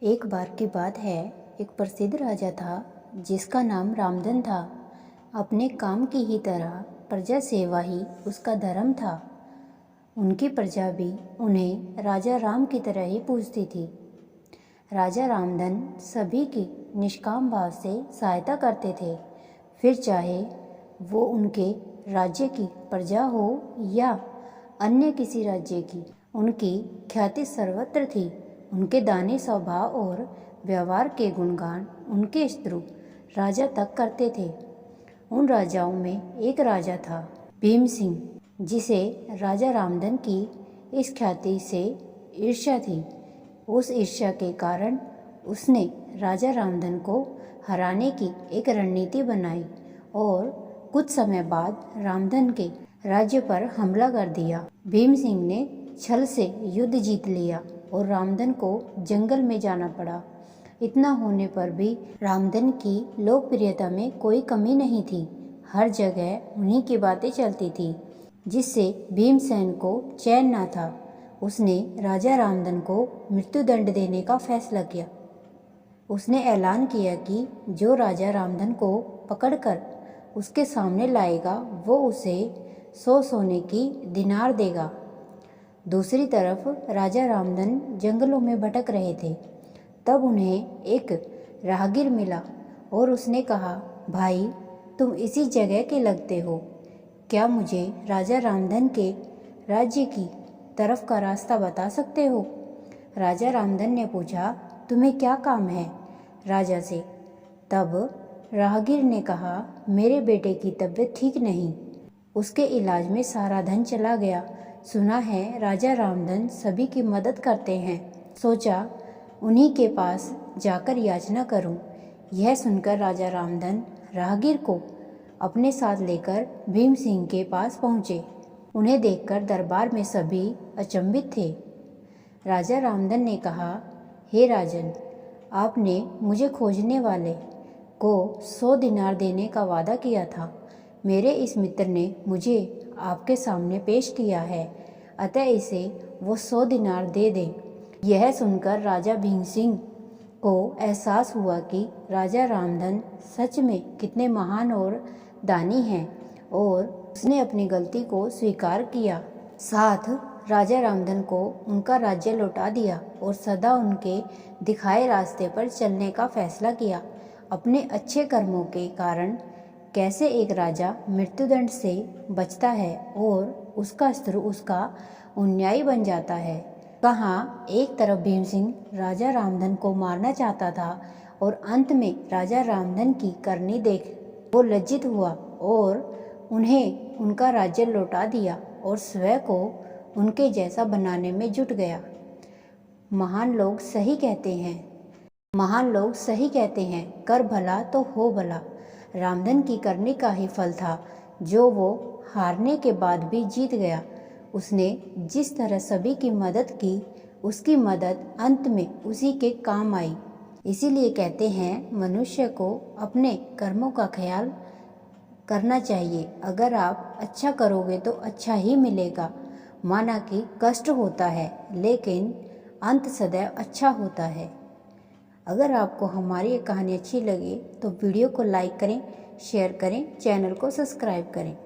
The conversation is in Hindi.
एक बार की बात है, एक प्रसिद्ध राजा था जिसका नाम रामधन था। अपने काम की ही तरह प्रजा सेवा ही उसका धर्म था। उनकी प्रजा भी उन्हें राजा राम की तरह ही पूजती थी। राजा रामधन सभी की निष्काम भाव से सहायता करते थे, फिर चाहे वो उनके राज्य की प्रजा हो या अन्य किसी राज्य की। उनकी ख्याति सर्वत्र थी। उनके दानी स्वभाव और व्यवहार के गुणगान उनके शत्रु राजा तक करते थे। उन राजाओं में एक राजा था भीम सिंह, जिसे राजा रामधन की इस ख्याति से ईर्ष्या थी। उस ईर्ष्या के कारण उसने राजा रामधन को हराने की एक रणनीति बनाई और कुछ समय बाद रामधन के राज्य पर हमला कर दिया। भीम सिंह ने छल से युद्ध जीत लिया और रामधन को जंगल में जाना पड़ा। इतना होने पर भी रामधन की लोकप्रियता में कोई कमी नहीं थी। हर जगह उन्हीं की बातें चलती थी, जिससे भीमसेन को चैन न था। उसने राजा रामधन को मृत्युदंड देने का फैसला किया। उसने ऐलान किया कि जो राजा रामधन को पकड़कर उसके सामने लाएगा वो उसे 100 सोने की दिनार देगा। दूसरी तरफ राजा रामधन जंगलों में भटक रहे थे। तब उन्हें एक राहगीर मिला और उसने कहा, भाई, तुम इसी जगह के लगते हो, क्या मुझे राजा रामधन के राज्य की तरफ का रास्ता बता सकते हो? राजा रामधन ने पूछा, तुम्हें क्या काम है राजा से? तब राहगीर ने कहा, मेरे बेटे की तबीयत ठीक नहीं, उसके इलाज में सारा धन चला गया। सुना है राजा रामधन सभी की मदद करते हैं, सोचा उन्हीं के पास जाकर याचना करूं। यह सुनकर राजा रामधन राहगीर को अपने साथ लेकर भीम सिंह के पास पहुँचे। उन्हें देखकर दरबार में सभी अचंभित थे। राजा रामधन ने कहा, हे राजन, आपने मुझे खोजने वाले को 100 दिनार देने का वादा किया था। मेरे इस मित्र ने मुझे आपके सामने पेश किया है, अतः इसे वो 100 दिनार दे दें। यह सुनकर राजा भीम सिंह को एहसास हुआ कि राजा रामधन सच में कितने महान और दानी हैं, और उसने अपनी गलती को स्वीकार किया। साथ राजा रामधन को उनका राज्य लौटा दिया और सदा उनके दिखाए रास्ते पर चलने का फैसला किया। अपने अच्छे कर्मों के कारण कैसे एक राजा मृत्युदंड से बचता है और उसका शत्रु उसका अनुयायी बन जाता है। कहाँ एक तरफ भीम सिंह राजा रामधन को मारना चाहता था और अंत में राजा रामधन की करनी देख वो लज्जित हुआ और उन्हें उनका राज्य लौटा दिया और स्वयं को उनके जैसा बनाने में जुट गया। महान लोग सही कहते हैं, कर भला तो हो भला। रामधन की करनी का ही फल था जो वो हारने के बाद भी जीत गया। उसने जिस तरह सभी की मदद की, उसकी मदद अंत में उसी के काम आई। इसीलिए कहते हैं, मनुष्य को अपने कर्मों का ख्याल करना चाहिए। अगर आप अच्छा करोगे तो अच्छा ही मिलेगा। माना कि कष्ट होता है, लेकिन अंत सदैव अच्छा होता है। अगर आपको हमारी ये कहानी अच्छी लगे तो वीडियो को लाइक करें, शेयर करें, चैनल को सब्सक्राइब करें।